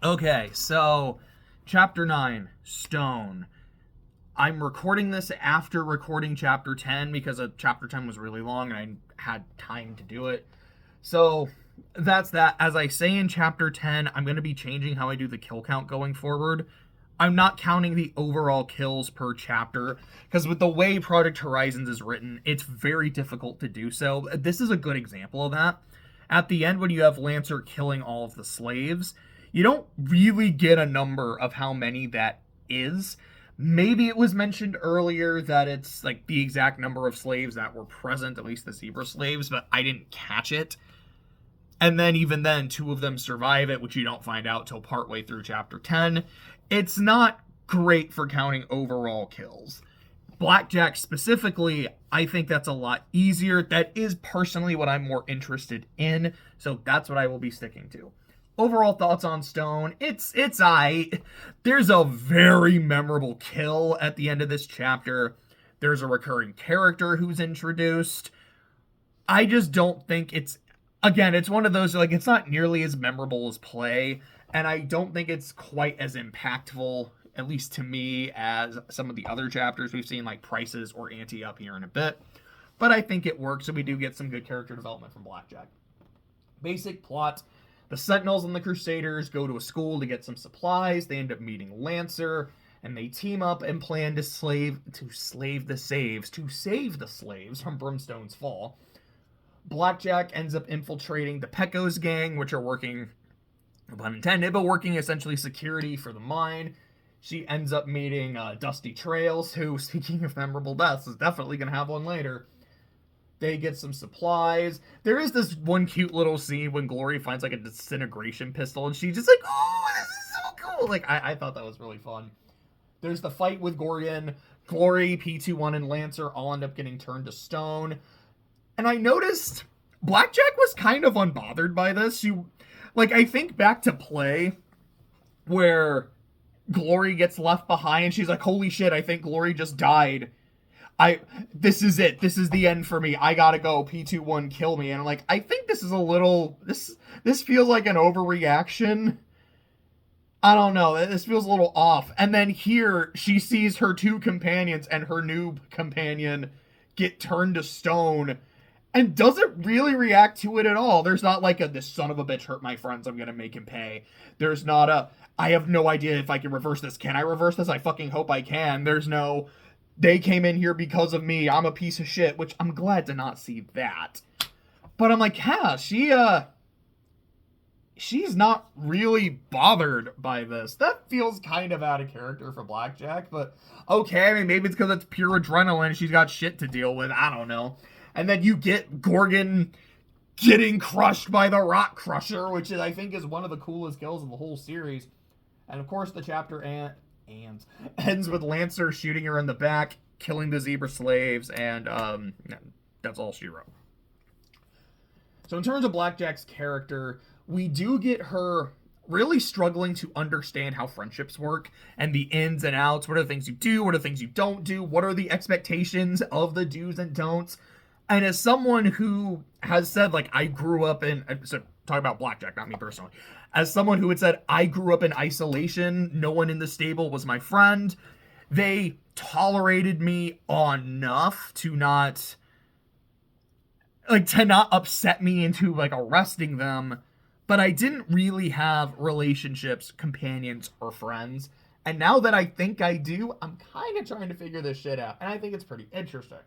Okay, so chapter 9, Stone. I'm recording this after recording chapter 10 because chapter 10 was really long and I had time to do it. So that's that. As I say in chapter 10, I'm going to be changing how I do the kill count going forward. I'm not counting the overall kills per chapter because with the way Project Horizons is written, it's very difficult to do so. This is a good example of that. At the end, when you have Lancer killing all of the slaves, you don't really get a number of how many that is. Maybe it was mentioned earlier that it's like the exact number of slaves that were present, at least the zebra slaves, but I didn't catch it. And then even then, 2 of them survive it, which you don't find out till partway through chapter 10. It's not great for counting overall kills. Blackjack specifically, I think that's a lot easier. That is personally what I'm more interested in, so that's what I will be sticking to. Overall thoughts on Stone, it's there's a very memorable kill at the end of this chapter. There's a recurring character who's introduced. I just don't think it's one of those, like, it's not nearly as memorable as Play, and I don't think it's quite as impactful, at least to me, as some of the other chapters we've seen, like Prices or Ante Up here in a bit. But I think it works, and we do get some good character development from Blackjack. Basic plot. The Sentinels and the Crusaders go to a school to get some supplies. They end up meeting Lancer, and they team up and plan to save the slaves from Brimstone's fall. Blackjack ends up infiltrating the Pecco's gang, which are working, no pun intended, but working essentially security for the mine. She ends up meeting Dusty Trails, who, speaking of memorable deaths, is definitely going to have one later. They get some supplies. There is this one cute little scene when Glory finds like a disintegration pistol and she's just like, oh, this is so cool. Like, I thought that was really fun. There's the fight with Gorgon. Glory, P21, and Lancer all end up getting turned to stone. And I noticed Blackjack was kind of unbothered by this. I think back to Play where Glory gets left behind and she's like, holy shit, I think Glory just died. This is it. This is the end for me. I gotta go. P21, kill me. And I'm like, I think this is a little, this feels like an overreaction. I don't know. This feels a little off. And then here, she sees her 2 companions and her noob companion get turned to stone and doesn't really react to it at all. There's not like this son of a bitch hurt my friends, I'm gonna make him pay. There's not I have no idea if I can reverse this. Can I reverse this? I fucking hope I can. There's no, they came in here because of me, I'm a piece of shit, which I'm glad to not see that. But I'm like, yeah, she's not really bothered by this. That feels kind of out of character for Blackjack, but okay, I mean, maybe it's because it's pure adrenaline, she's got shit to deal with, I don't know. And then you get Gorgon getting crushed by the Rock Crusher, which I think is one of the coolest kills of the whole series. And of course the chapter ends with Lancer shooting her in the back, killing the zebra slaves, and that's all she wrote. So in terms of Blackjack's character, we do get her really struggling to understand how friendships work and the ins and outs. What are the things you do? What are the things you don't do? What are the expectations of the do's and don'ts? And as someone who has said, like, I grew up in, so talking about Blackjack, not me personally, as someone who had said, I grew up in isolation, no one in the stable was my friend, they tolerated me enough to not upset me into, like, arresting them, but I didn't really have relationships, companions, or friends. And now that I think I do, I'm kind of trying to figure this shit out, and I think it's pretty interesting.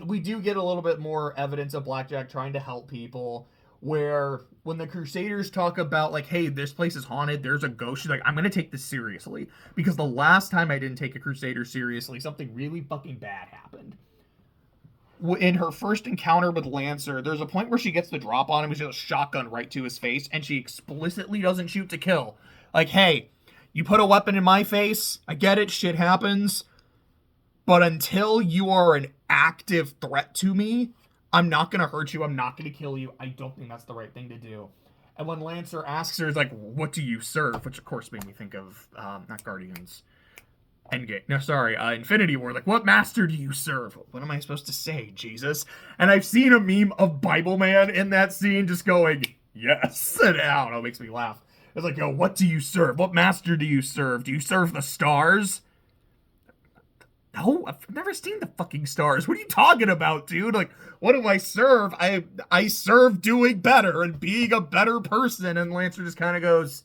We do get a little bit more evidence of Blackjack trying to help people, where when the Crusaders talk about, like, hey, this place is haunted, there's a ghost, she's like, I'm gonna take this seriously. Because the last time I didn't take a Crusader seriously, something really fucking bad happened. In her first encounter with Lancer, there's a point where she gets the drop on him, and she has a shotgun right to his face, and she explicitly doesn't shoot to kill. Like, hey, you put a weapon in my face, I get it, shit happens, but until you are an active threat to me, I'm not going to hurt you, I'm not going to kill you, I don't think that's the right thing to do. And when Lancer asks her, it's like, what do you serve? Which, of course, made me think of, not Guardians, Endgame. No, sorry, Infinity War. Like, what master do you serve? What am I supposed to say, Jesus? And I've seen a meme of Bible Man in that scene just going, Yes. And I don't know, it makes me laugh. It's like, yo, what do you serve? What master do you serve? Do you serve the stars? No, I've never seen the fucking stars. What are you talking about, dude? Like, what do I serve? I serve doing better and being a better person. And Lancer just kind of goes,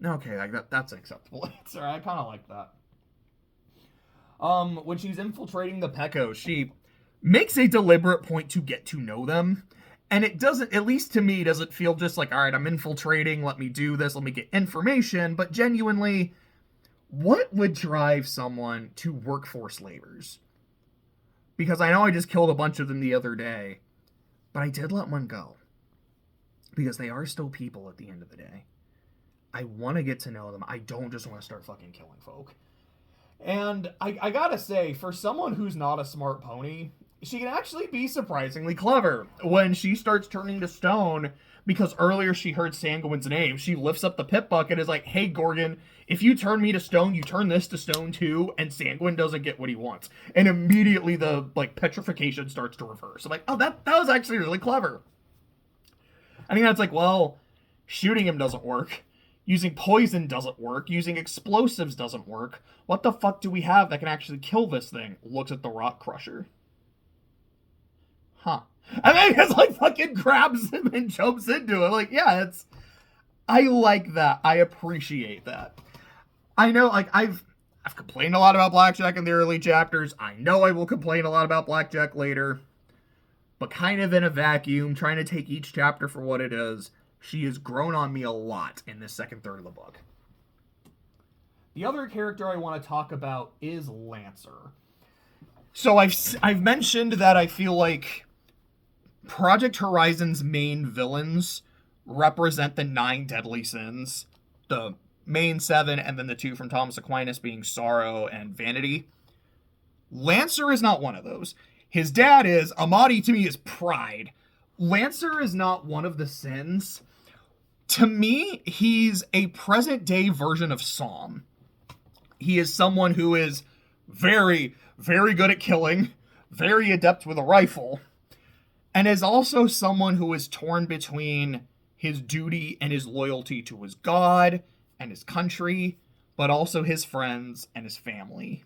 okay, like that's an acceptable answer. I kind of like that. When she's infiltrating the Pecco, she makes a deliberate point to get to know them. And it doesn't, at least to me, doesn't feel just like, all right, I'm infiltrating, let me do this, let me get information, but genuinely, what would drive someone to work for slavers? Because I know I just killed a bunch of them the other day, but I did let one go. Because they are still people at the end of the day. I want to get to know them. I don't just want to start fucking killing folk. And I gotta say, for someone who's not a smart pony, she can actually be surprisingly clever. When she starts turning to stone, because earlier she heard Sanguine's name, she lifts up the pit bucket and is like, hey, Gorgon, if you turn me to stone, you turn this to stone too, and Sanguine doesn't get what he wants. And immediately the, like, petrification starts to reverse. I'm like, oh, that was actually really clever. I think that's like, well, shooting him doesn't work. Using poison doesn't work. Using explosives doesn't work. What the fuck do we have that can actually kill this thing? Looks at the rock crusher. Huh. And then he just, like, fucking grabs him and jumps into it. Like, yeah, I like that. I appreciate that. I know, like, I've complained a lot about Blackjack in the early chapters. I know I will complain a lot about Blackjack later. But kind of in a vacuum, trying to take each chapter for what it is, she has grown on me a lot in this second third of the book. The other character I want to talk about is Lancer. So I've mentioned that I feel like Project Horizon's main villains represent the 9 deadly sins. The main 7, and then the 2 from Thomas Aquinas being sorrow and vanity. Lancer is not one of those. His dad is. Amadi to me is pride. Lancer is not one of the sins. To me, he's a present day version of Psalm. He is someone who is very, very good at killing, very adept with a rifle, and is also someone who is torn between his duty and his loyalty to his God and his country, but also his friends and his family.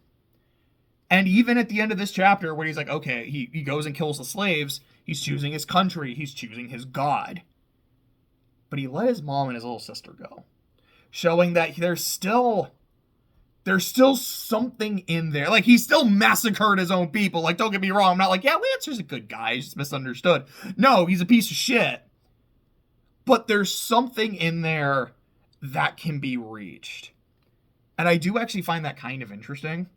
And even at the end of this chapter, where he's like, okay, he goes and kills the slaves, he's choosing his country, he's choosing his God. But he let his mom and his little sister go, showing that there's still something in there. Like, he still massacred his own people. Like, don't get me wrong, I'm not like, yeah, Lancer's a good guy, he's just misunderstood. No, he's a piece of shit. But there's something in there that can be reached. And I do actually find that kind of interesting.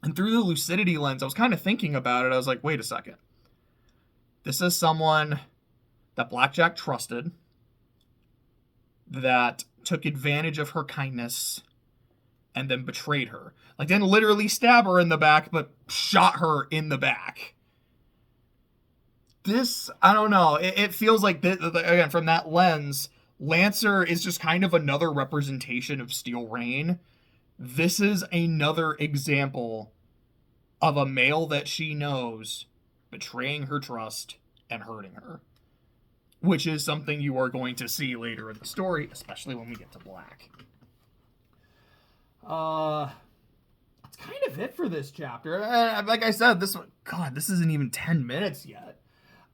And through the lucidity lens, I was kind of thinking about it. I was like, wait a second. This is someone that Blackjack trusted, that took advantage of her kindness, and then betrayed her. Like, didn't literally stab her in the back, but shot her in the back. This, I don't know. It feels like, this, again, from that lens, Lancer is just kind of another representation of Steel Rain. This is another example of a male that she knows betraying her trust and hurting her. Which is something you are going to see later in the story, especially when we get to Black. That's kind of it for this chapter. Like I said, this isn't even 10 minutes yet.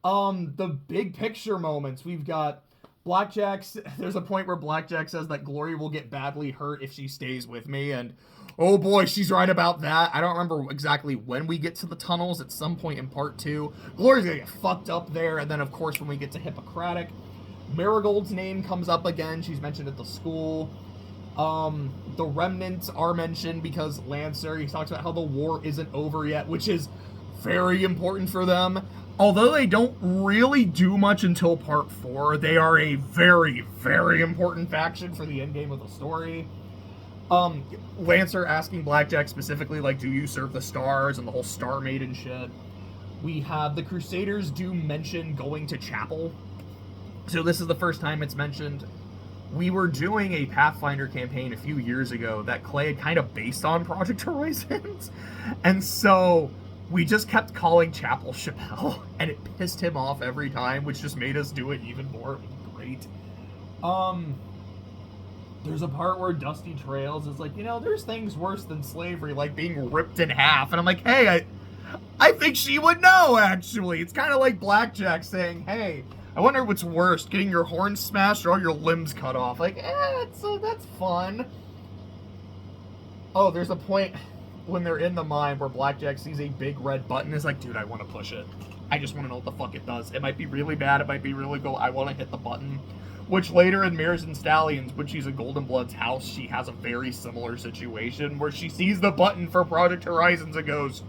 The big picture moments, we've got Blackjack's, there's a point where Blackjack says that Glory will get badly hurt if she stays with me, and oh boy, she's right about that. I don't remember exactly when we get to the tunnels, at some point in part 2. Glory's gonna get fucked up there, and then of course when we get to Hippocratic, Marigold's name comes up again. She's mentioned at the school. The remnants are mentioned because Lancer, he talks about how the war isn't over yet, which is very important for them. Although they don't really do much until part 4, they are a very, very important faction for the endgame of the story. Lancer asking Blackjack specifically, like, do you serve the stars, and the whole Star Maiden shit. We have the Crusaders do mention going to chapel. So this is the first time it's mentioned. We were doing a Pathfinder campaign a few years ago that Clay had kind of based on Project Horizons. And so we just kept calling Chapel Chappelle, and it pissed him off every time, which just made us do it even more. It was great. There's a part where Dusty Trails is like, there's things worse than slavery, like being ripped in half. And I'm like, hey, I think she would know, actually. It's kind of like Blackjack saying, hey, I wonder what's worse, getting your horns smashed or all your limbs cut off. Like, that's fun. Oh, there's a point when they're in the mine where Blackjack sees a big red button. It's like, dude, I want to push it. I just want to know what the fuck it does. It might be really bad. It might be really cool. I want to hit the button. Which later in Mares and Stallions, when she's at Golden Blood's house, she has a very similar situation where she sees the button for Project Horizons and goes,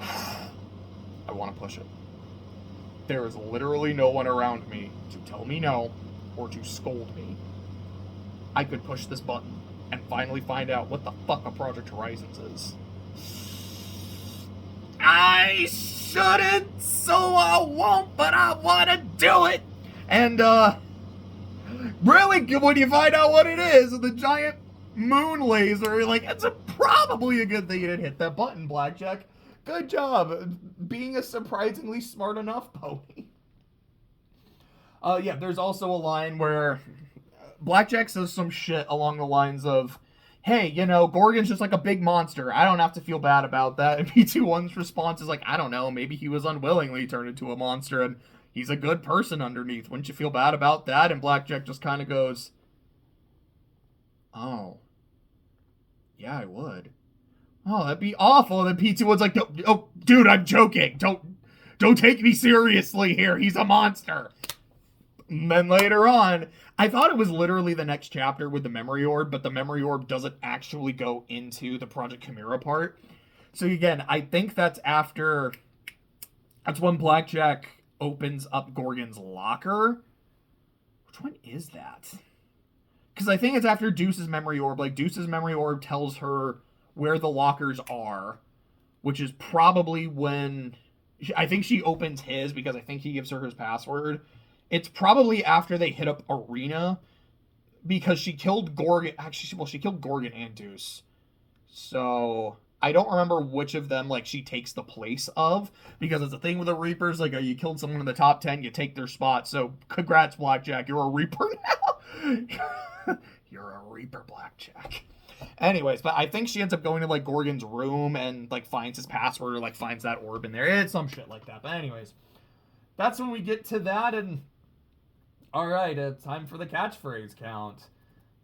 I want to push it. There is literally no one around me to tell me no or to scold me. I could push this button and finally find out what the fuck a Project Horizons is. I shouldn't, so I won't, but I want to do it. And, really, when you find out what it is, the giant moon laser, you're like, it's probably a good thing you didn't hit that button, Blackjack. Good job being a surprisingly smart enough pony. Yeah, there's also a line where Blackjack says some shit along the lines of, hey, Gorgon's just like a big monster. I don't have to feel bad about that. And P21's response is like, I don't know, maybe he was unwillingly turned into a monster and he's a good person underneath. Wouldn't you feel bad about that? And Blackjack just kind of goes, oh, yeah, I would. Oh, that'd be awful. And then P21's like, oh, dude, I'm joking. Don't take me seriously here. He's a monster. And then later on, I thought it was literally the next chapter with the memory orb, but the memory orb doesn't actually go into the Project Chimera part. So again, I think that's when Blackjack opens up Gorgon's locker. Which one is that? Because I think it's after Deuce's memory orb. Like, Deuce's memory orb tells her where the lockers are, which is probably when I think she opens his, because I think he gives her his password. It's probably after they hit up Arena, because she killed Gorgon. Actually, well, she killed Gorgon and Deuce. So I don't remember which of them, like, she takes the place of, because it's a thing with the Reapers, like, you killed someone in the top 10, you take their spot. So congrats, Blackjack, you're a Reaper now. You're a Reaper, Blackjack. Anyways, but I think she ends up going to, like, Gorgon's room and, like, finds his password or, like, finds that orb in there. It's some shit like that. But anyways, that's when we get to that. And all right, time for the catchphrase count.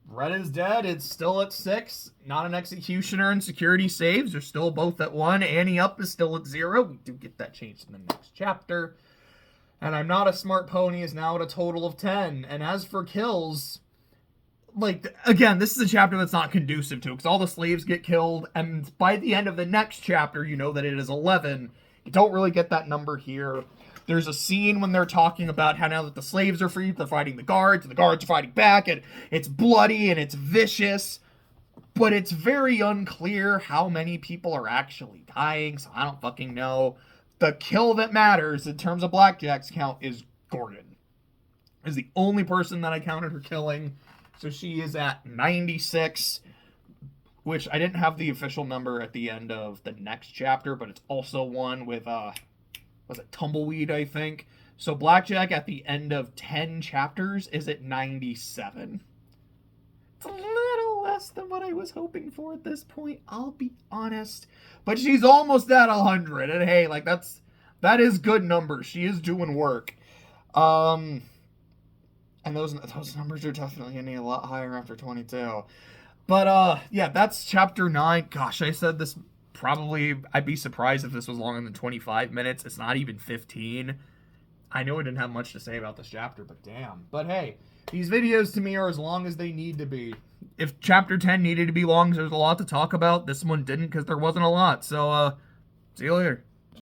Red is dead. It's still at 6. Not an executioner and security saves. They're still both at 1. Annie Up is still at 0. We do get that changed in the next chapter. And I'm Not a Smart Pony is now at a total of 10. And as for kills, like, again, this is a chapter that's not conducive to it, because all the slaves get killed, and by the end of the next chapter, you know that it is 11. You don't really get that number here. There's a scene when they're talking about how now that the slaves are free, they're fighting the guards, and the guards are fighting back, and it's bloody, and it's vicious, but it's very unclear how many people are actually dying, so I don't fucking know. The kill that matters in terms of Blackjack's count is Gorgon. Is the only person that I counted her killing. So she is at 96, which I didn't have the official number at the end of the next chapter, but it's also one with, was it Tumbleweed, I think? So Blackjack at the end of 10 chapters is at 97. It's a little less than what I was hoping for at this point, I'll be honest. But she's almost at 100, and hey, like, that is good numbers. She is doing work. And those numbers are definitely getting a lot higher after 22. But, yeah, that's chapter 9. Gosh, I said this probably, I'd be surprised if this was longer than 25 minutes. It's not even 15. I know I didn't have much to say about this chapter, but damn. But hey, these videos to me are as long as they need to be. If chapter 10 needed to be long, there's a lot to talk about. This one didn't, because there wasn't a lot. So, see you later.